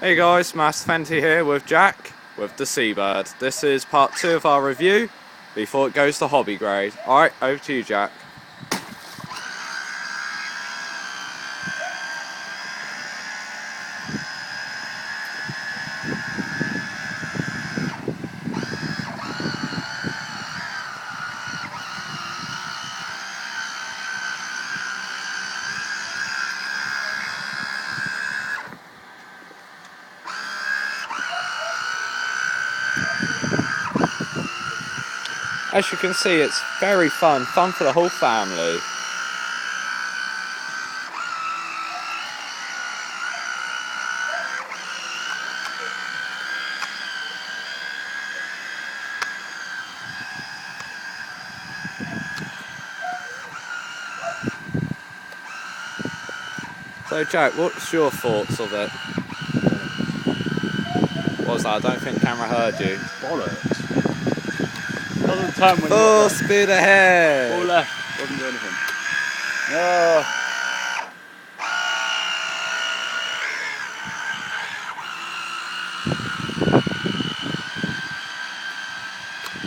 Hey guys, Mass Fenty here with Jack with the Seabird. This is part 2 of our review before it goes to hobby grade. Alright, over to you, Jack. As you can see, it's very fun for the whole family. So Jack, what's your thoughts of it? What was that? I don't think the camera heard you. Bollocks. Another time when Full speed ahead! all left, doesn't do anything. No.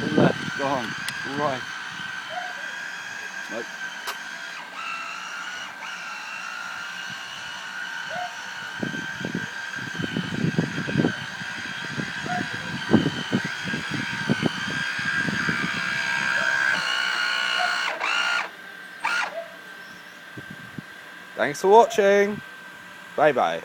All left, gone. All right. Nope. Thanks for watching! Bye bye.